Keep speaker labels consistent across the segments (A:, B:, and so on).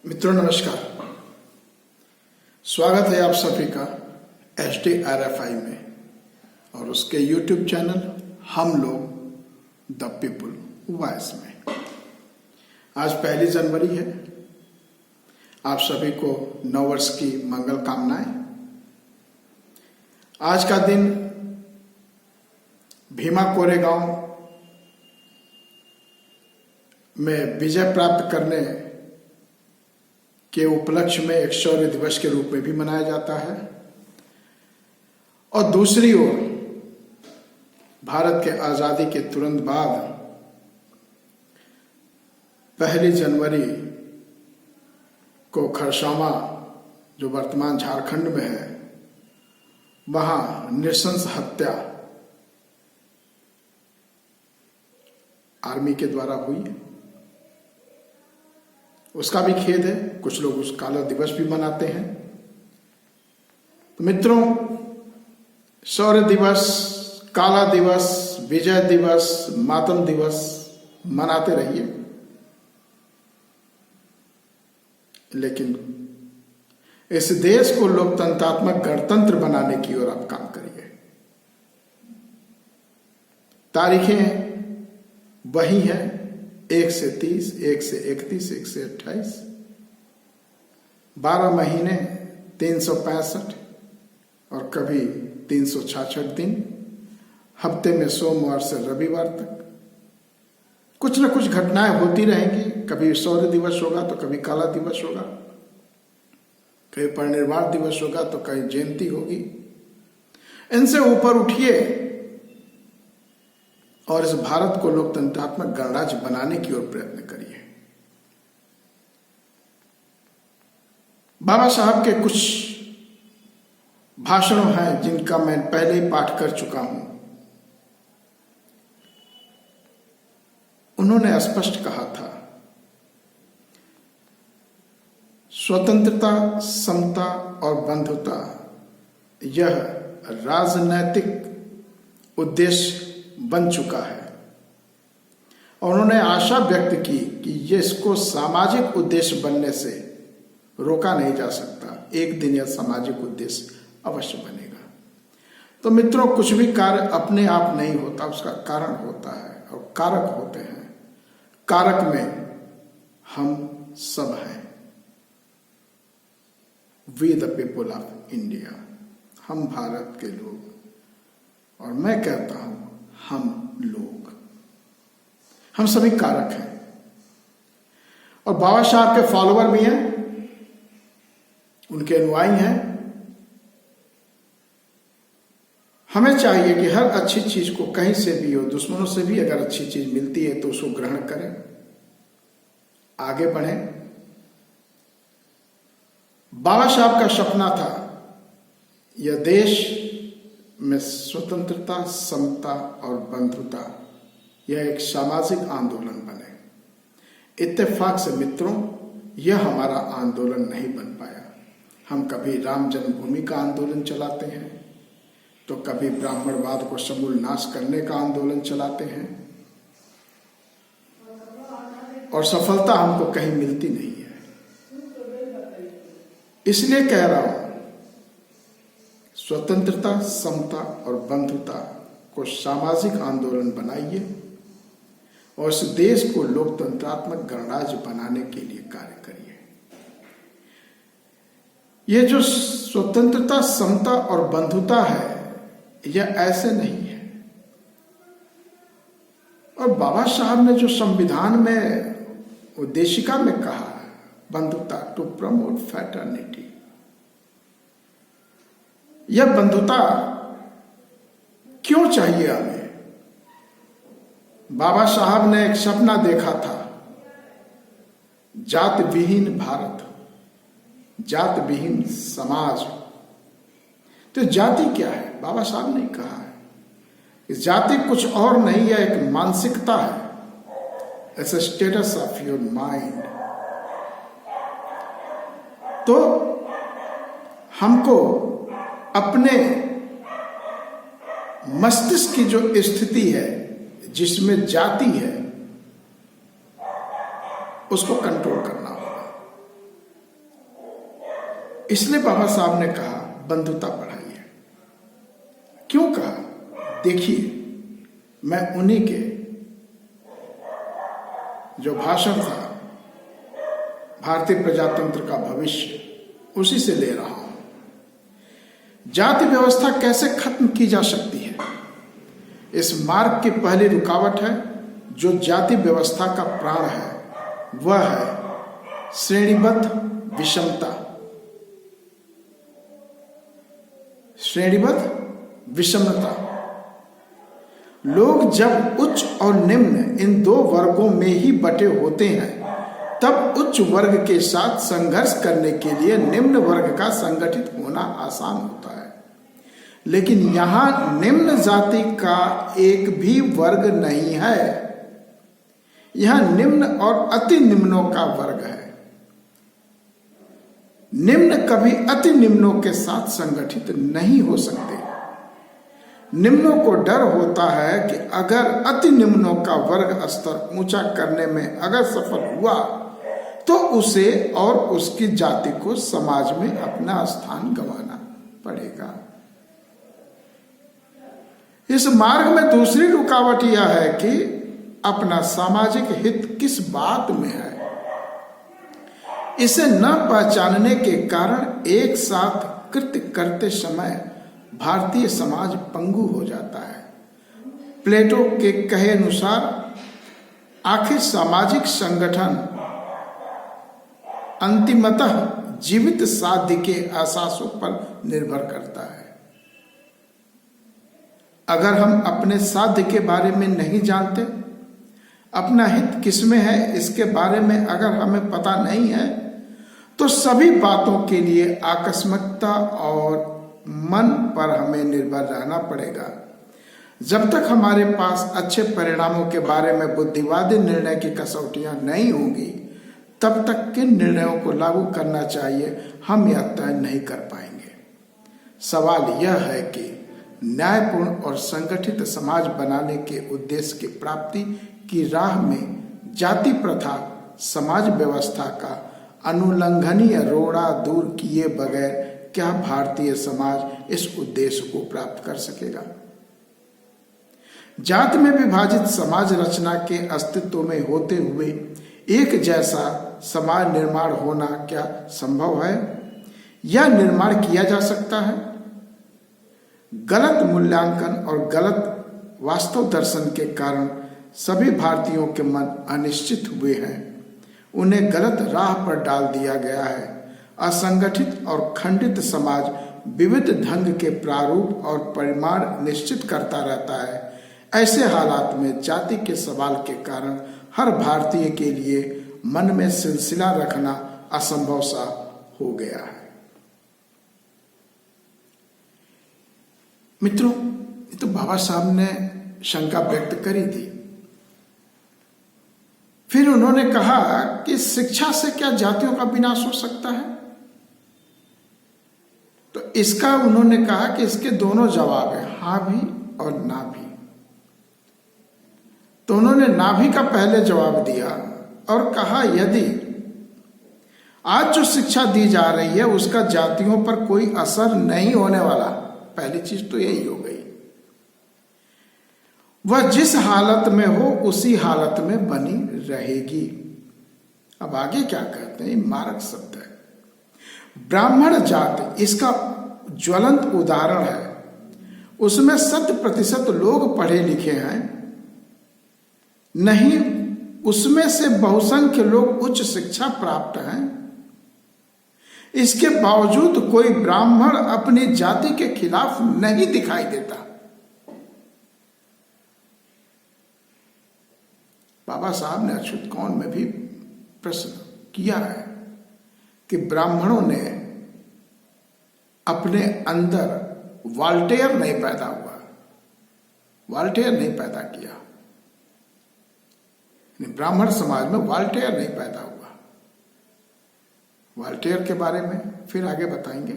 A: मित्रों नमस्कार। स्वागत है आप सभी का HDRFI में और उसके YouTube चैनल हम लोग द पीपुल वॉइस में। आज 1 जनवरी है। आप सभी को नववर्ष की मंगल कामनाएं। आज का दिन भीमा कोरेगांव में विजय प्राप्त करने के उपलक्ष्य में एक शौर्य दिवस के रूप में भी मनाया जाता है और दूसरी ओर भारत के आजादी के तुरंत बाद 1 जनवरी को खरसावां जो वर्तमान झारखंड में है वहां नृशंस हत्या आर्मी के द्वारा हुई। उसका भी खेद है। कुछ लोग उस काला दिवस भी मनाते हैं। तो मित्रों, शौर्य दिवस, काला दिवस, विजय दिवस, मातम दिवस मनाते रहिए, लेकिन इस देश को लोकतंत्रात्मक गणतंत्र बनाने की ओर आप काम करिए। तारीखें वही हैं, 1 से 30, 1 से 31, 1 से 28, 12 महीने, 365 और कभी 366 दिन, हफ्ते में सोमवार से रविवार तक कुछ न कुछ घटनाएं होती रहेंगी। कभी शौर्य दिवस होगा तो कभी काला दिवस होगा, कभी परिनिर्वाण दिवस होगा तो कहीं जयंती होगी। इनसे ऊपर उठिए और इस भारत को लोकतंत्रात्मक गणराज्य बनाने की ओर प्रयत्न करिए। बाबा साहब के कुछ भाषणों हैं जिनका मैं पहले ही पाठ कर चुका हूं। उन्होंने स्पष्ट कहा था, स्वतंत्रता, समता और बंधुता यह राजनैतिक उद्देश्य बन चुका है और उन्होंने आशा व्यक्त की कि ये इसको सामाजिक उद्देश्य बनने से रोका नहीं जा सकता। एक दिन यह सामाजिक उद्देश्य अवश्य बनेगा। तो मित्रों, कुछ भी कार्य अपने आप नहीं होता, उसका कारण होता है और कारक होते हैं। कारक में हम सब हैं। We the people of India, हम भारत के लोग। और मैं कहता हूं हम लोग, हम सभी कारक हैं और बाबा साहब के फॉलोअर भी हैं, उनके अनुयायी हैं। हमें चाहिए कि हर अच्छी चीज को कहीं से भी हो, दुश्मनों से भी अगर अच्छी चीज मिलती है तो उसको ग्रहण करें, आगे बढ़ें। बाबा साहब का सपना था यह देश में स्वतंत्रता, समता और बंधुता यह एक सामाजिक आंदोलन बने। इत्तेफाक से मित्रों, यह हमारा आंदोलन नहीं बन पाया। हम कभी राम जन्मभूमि का आंदोलन चलाते हैं तो कभी ब्राह्मणवाद को समूल नाश करने का आंदोलन चलाते हैं और सफलता हमको कहीं मिलती नहीं है। इसलिए कह रहा हूं, स्वतंत्रता, समता और बंधुता को सामाजिक आंदोलन बनाइए और इस देश को लोकतंत्रात्मक गणराज्य बनाने के लिए कार्य करिए। यह जो स्वतंत्रता, समता और बंधुता है, यह ऐसे नहीं है। और बाबा साहब ने जो संविधान में उद्देशिका में कहा, बंधुता, टू प्रमोट फ्रेटर्निटी, यह बंधुता क्यों चाहिए हमें? बाबा साहब ने एक सपना देखा था, जात विहीन भारत, जात विहीन समाज। तो जाति क्या है? बाबा साहब ने कहा है कि जाति कुछ और नहीं है, एक मानसिकता है। It's a status of your mind. तो हमको अपने मस्तिष्क की जो स्थिति है जिसमें जाति है उसको कंट्रोल करना होगा। इसलिए बाबा साहब ने कहा बंधुता बढ़ाइए। क्यों कहा? देखिए, मैं उन्हीं के जो भाषण था भारतीय प्रजातंत्र का भविष्य, उसी से ले रहा हूं। जाति व्यवस्था कैसे खत्म की जा सकती है? इस मार्ग की पहली रुकावट है, जो जाति व्यवस्था का प्राण है, वह है श्रेणीबद्ध विषमता। श्रेणीबद्ध विषमता। लोग जब उच्च और निम्न इन दो वर्गों में ही बटे होते हैं, तब उच्च वर्ग के साथ संघर्ष करने के लिए निम्न वर्ग का संगठित होना आसान होता है। लेकिन यहां निम्न जाति का एक भी वर्ग नहीं है, यहां निम्न और अति निम्नों का वर्ग है। निम्न कभी अति निम्नों के साथ संगठित नहीं हो सकते। निम्नों को डर होता है कि अगर अति निम्नों का वर्ग स्तर ऊंचा करने में अगर सफल हुआ, तो उसे और उसकी जाति को समाज में अपना स्थान गंवाना पड़ेगा। इस मार्ग में दूसरी रुकावट यह है कि अपना सामाजिक हित किस बात में है, इसे न पहचानने के कारण एक साथ कृत्य करते समय भारतीय समाज पंगु हो जाता है। प्लेटो के कहे अनुसार आखिर सामाजिक संगठन अंतिमतः जीवित साध्य के आसासों पर निर्भर करता है। अगर हम अपने साध्य के बारे में नहीं जानते, अपना हित किसमें है इसके बारे में अगर हमें पता नहीं है, तो सभी बातों के लिए आकस्मिकता और मन पर हमें निर्भर रहना पड़ेगा। जब तक हमारे पास अच्छे परिणामों के बारे में बुद्धिवादी निर्णय की कसौटियां नहीं होंगी, तब तक किन निर्णयों को लागू करना चाहिए हम यह तय नहीं कर पाएंगे। सवाल यह है कि न्यायपूर्ण और संगठित समाज बनाने के उद्देश्य की प्राप्ति की राह में जाति प्रथा समाज व्यवस्था का अनुल्लंघनीय रोड़ा दूर किए बगैर क्या भारतीय समाज इस उद्देश्य को प्राप्त कर सकेगा? जात में विभाजित समाज रचना के अस्तित्व में होते हुए एक जैसा समाज निर्माण होना क्या संभव है? यह निर्माण किया जा सकता है? गलत मूल्यांकन और गलत वास्तव दर्शन के कारण सभी भारतीयों के मन अनिश्चित हुए हैं। उन्हें गलत राह पर डाल दिया गया है। असंगठित और खंडित समाज विविध ढंग के प्रारूप और परिमाण निश्चित करता रहता है। ऐसे हालात में जाति के सवाल के कारण हर भारतीय के लिए मन में सिलसिला रखना असंभव सा हो गया है। मित्रों, ये तो बाबा साहब ने शंका व्यक्त करी थी। फिर उन्होंने कहा कि शिक्षा से क्या जातियों का विनाश हो सकता है? तो इसका उन्होंने कहा कि इसके दोनों जवाब हैं, हां भी और ना भी। तो उन्होंने ना भी का पहले जवाब दिया और कहा यदि आज जो शिक्षा दी जा रही है उसका जातियों पर कोई असर नहीं होने वाला, पहली चीज तो यही हो गई। वह जिस हालत में हो उसी हालत में बनी रहेगी। अब आगे क्या कहते हैं, मारक शब्द है। ब्राह्मण जात इसका ज्वलंत उदाहरण है। उसमें 100% लोग पढ़े लिखे हैं, नहीं उसमें से बहुसंख्य लोग उच्च शिक्षा प्राप्त हैं। इसके बावजूद कोई ब्राह्मण अपनी जाति के खिलाफ नहीं दिखाई देता। बाबा साहब ने अछूत कौन में भी प्रश्न किया है कि ब्राह्मणों ने अपने अंदर वॉल्टेयर नहीं पैदा हुआ, वॉल्टेयर नहीं पैदा किया। ब्राह्मण समाज में वॉल्टेयर नहीं पैदा हुआ। वॉल्टेयर के बारे में फिर आगे बताएंगे।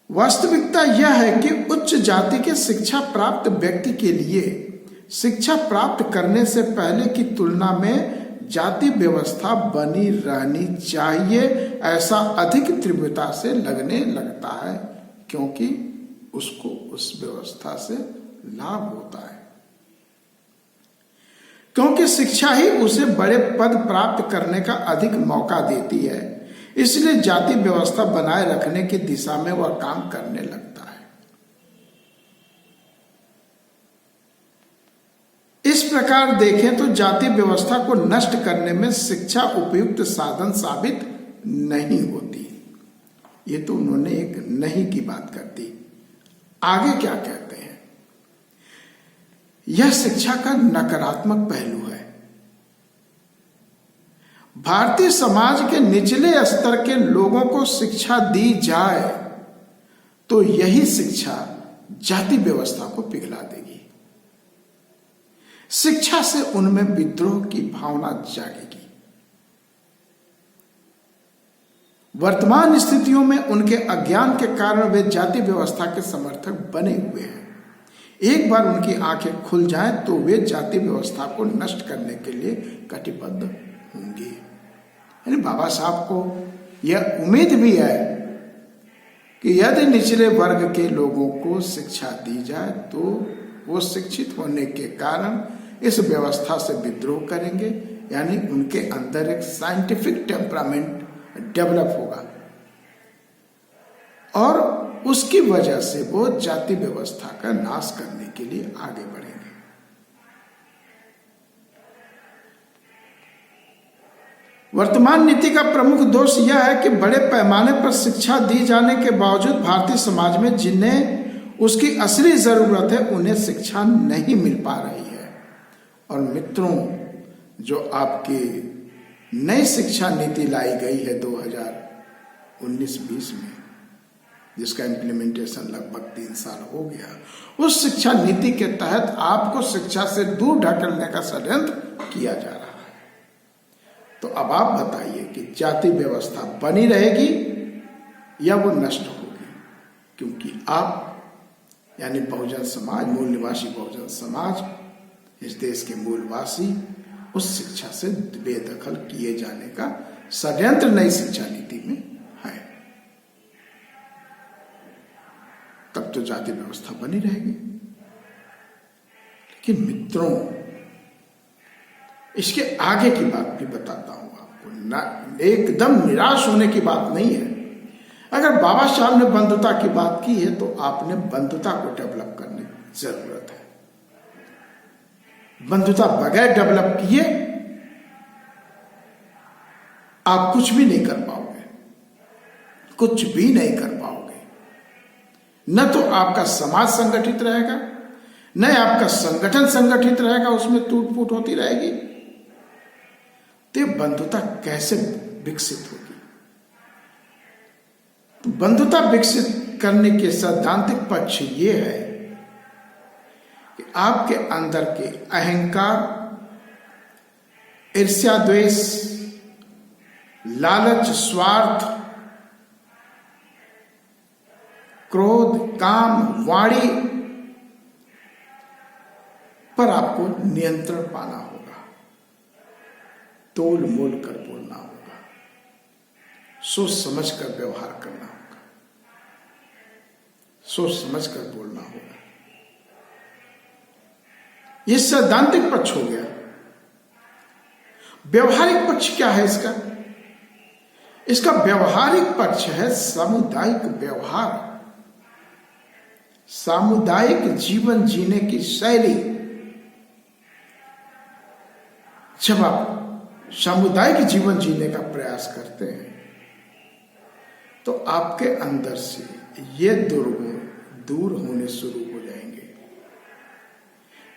A: वास्तविकता यह है कि उच्च जाति के शिक्षा प्राप्त व्यक्ति के लिए शिक्षा प्राप्त करने से पहले की तुलना में जाति व्यवस्था बनी रहनी चाहिए, ऐसा अधिक तीव्रता से लगने लगता है, क्योंकि उसको उस व्यवस्था से लाभ होता है, क्योंकि शिक्षा ही उसे बड़े पद प्राप्त करने का अधिक मौका देती है। इसलिए जाति व्यवस्था बनाए रखने की दिशा में वह काम करने लगता है। इस प्रकार देखें तो जाति व्यवस्था को नष्ट करने में शिक्षा उपयुक्त साधन साबित नहीं होती। ये तो उन्होंने एक नहीं की बात कर दी। आगे क्या कहते हैं? यह शिक्षा का नकारात्मक पहलू है। भारतीय समाज के निचले स्तर के लोगों को शिक्षा दी जाए तो यही शिक्षा जाति व्यवस्था को पिघला देगी। शिक्षा से उनमें विद्रोह की भावना जागेगी। वर्तमान स्थितियों में उनके अज्ञान के कारण वे जाति व्यवस्था के समर्थक बने हुए हैं। एक बार उनकी आंखें खुल जाएं तो वे जाति व्यवस्था को नष्ट करने के लिए कटिबद्ध होंगे। यानी बाबा साहब को यह उम्मीद भी है कि यदि निचले वर्ग के लोगों को शिक्षा दी जाए तो वो शिक्षित होने के कारण इस व्यवस्था से विद्रोह करेंगे, यानी उनके अंदर एक साइंटिफिक टेम्परामेंट डेवलप होगा और उसकी वजह से वो जाति व्यवस्था का नाश करने के लिए आगे बढ़ेंगे। वर्तमान नीति का प्रमुख दोष यह है कि बड़े पैमाने पर शिक्षा दी जाने के बावजूद भारतीय समाज में जिन्हें उसकी असली जरूरत है उन्हें शिक्षा नहीं मिल पा रही है। और मित्रों, जो आपकी नई शिक्षा नीति लाई गई है 2019-20 में, जिसका इम्प्लीमेंटेशन लगभग 3 साल हो गया, उस शिक्षा नीति के तहत आपको शिक्षा से दूर ढकेलने का षड्यंत्र किया जा रहा है। तो अब आप बताइए कि जाति व्यवस्था बनी रहेगी या वो नष्ट होगी? क्योंकि आप यानी बहुजन समाज, मूल निवासी बहुजन समाज, इस देश के मूलवासी उस शिक्षा से बेदखल किए जाने का षड्यंत्र नई शिक्षा नीति में है। तब तो जाति व्यवस्था बनी रहेगी। लेकिन मित्रों, इसके आगे की बात भी बताता हूं आपको। एकदम निराश होने की बात नहीं है। अगर बाबा साहब ने बंधुता की बात की है तो आपने बंधुता को डेवलप करने की जरूरत है। बंधुता बगैर डेवलप किए आप कुछ भी नहीं कर पाओगे, कुछ भी नहीं कर पाओगे। न तो आपका समाज संगठित रहेगा, न आपका संगठन संगठित रहेगा, उसमें टूट फूट होती रहेगी। तो बंधुता कैसे विकसित होगी? तो बंधुता विकसित करने के सैद्धांतिक पक्ष ये है कि आपके अंदर के अहंकार, ईर्ष्या, द्वेष, लालच, स्वार्थ, क्रोध, काम, वाणी पर आपको नियंत्रण पाना होगा। तोल मोल कर बोलना होगा, सोच समझ कर व्यवहार करना होगा, सोच समझ कर बोलना होगा। यह सैद्धांतिक पक्ष हो गया। व्यवहारिक पक्ष क्या है इसका? इसका व्यवहारिक पक्ष है सामुदायिक व्यवहार, सामुदायिक जीवन जीने की शैली। जब आप सामुदायिक जीवन जीने का प्रयास करते हैं तो आपके अंदर से ये दुर्गुण दूर होने शुरू हो जाएंगे।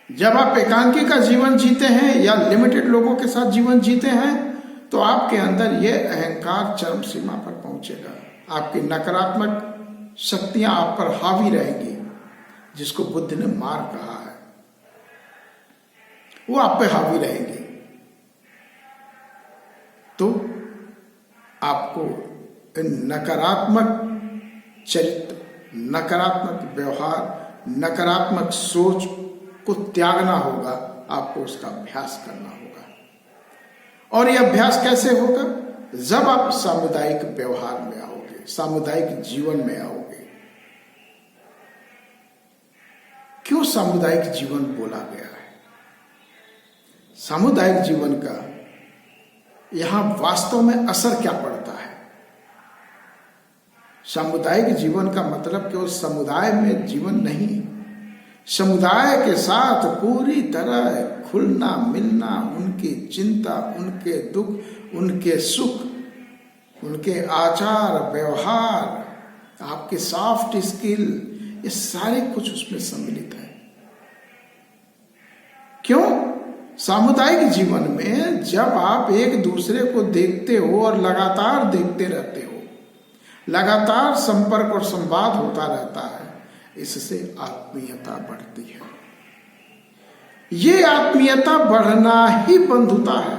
A: जब आप एकांकी का जीवन जीते हैं या लिमिटेड लोगों के साथ जीवन जीते हैं तो आपके अंदर ये अहंकार चरम सीमा पर पहुंचेगा। आपकी नकारात्मक शक्तियां आप पर हावी रहेंगी, जिसको बुद्ध ने मार कहा है, वो आप पे हावी रहेंगे। तो आपको नकारात्मक चरित्र, नकारात्मक व्यवहार, नकारात्मक सोच को त्यागना होगा, आपको उसका अभ्यास करना होगा। और यह अभ्यास कैसे होगा? जब आप सामुदायिक व्यवहार में आओगे, सामुदायिक जीवन में आओगे। क्यों सामुदायिक जीवन बोला गया है? सामुदायिक जीवन का यहां वास्तव में असर क्या पड़ता है? सामुदायिक जीवन का मतलब केवल समुदाय में जीवन नहीं, समुदाय के साथ पूरी तरह खुलना मिलना, उनकी चिंता, उनके दुख, उनके सुख, उनके आचार व्यवहार, आपके सॉफ्ट स्किल, ये सारे कुछ उसमें सम्मिलित है। क्यों? सामुदायिक जीवन में जब आप एक दूसरे को देखते हो और लगातार देखते रहते हो, लगातार संपर्क और संवाद होता रहता है, इससे आत्मीयता बढ़ती है। ये आत्मीयता बढ़ना ही बंधुता है।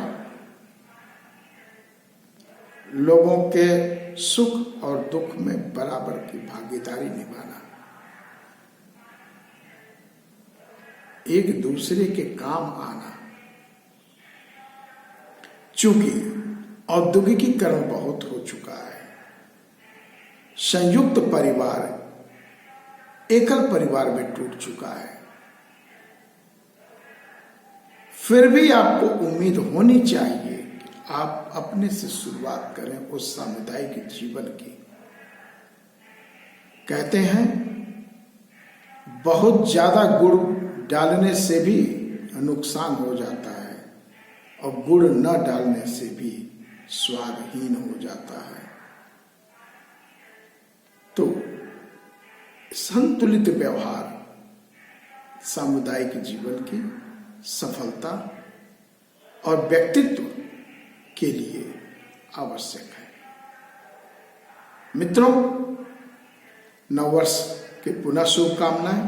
A: लोगों के सुख और दुख में बराबर की भागीदारी निभाना, एक दूसरे के काम आना। चूंकि औद्योगिकीकरण बहुत हो चुका है, संयुक्त परिवार एकल परिवार में टूट चुका है, फिर भी आपको उम्मीद होनी चाहिए कि आप अपने से शुरुआत करें उस सामुदायिक जीवन की। कहते हैं बहुत ज्यादा गुड़ डालने से भी नुकसान हो जाता है और गुड़ न डालने से भी स्वादहीन हो जाता है। तो संतुलित व्यवहार सामुदायिक जीवन की सफलता और व्यक्तित्व के लिए आवश्यक है। मित्रों, नववर्ष के पुनः शुभकामनाएं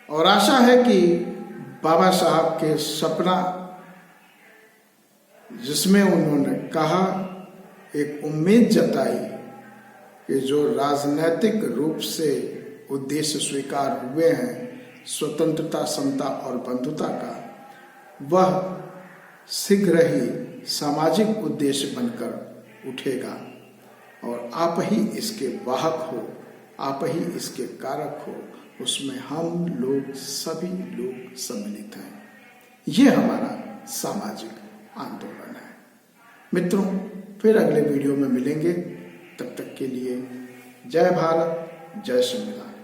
A: और आशा है कि बाबा साहब के सपना, जिसमें उन्होंने कहा, एक उम्मीद जताई कि जो राजनैतिक रूप से उद्देश्य स्वीकार हुए हैं, स्वतंत्रता, समता और बंधुता का, वह शीघ्र ही सामाजिक उद्देश्य बनकर उठेगा और आप ही इसके वाहक हो, आप ही इसके कारक हो। उसमें हम लोग, सभी लोग सम्मिलित हैं। ये हमारा सामाजिक आंदोलन है। मित्रों, फिर अगले वीडियो में मिलेंगे। तब तक के लिए जय भारत, जय संविधान।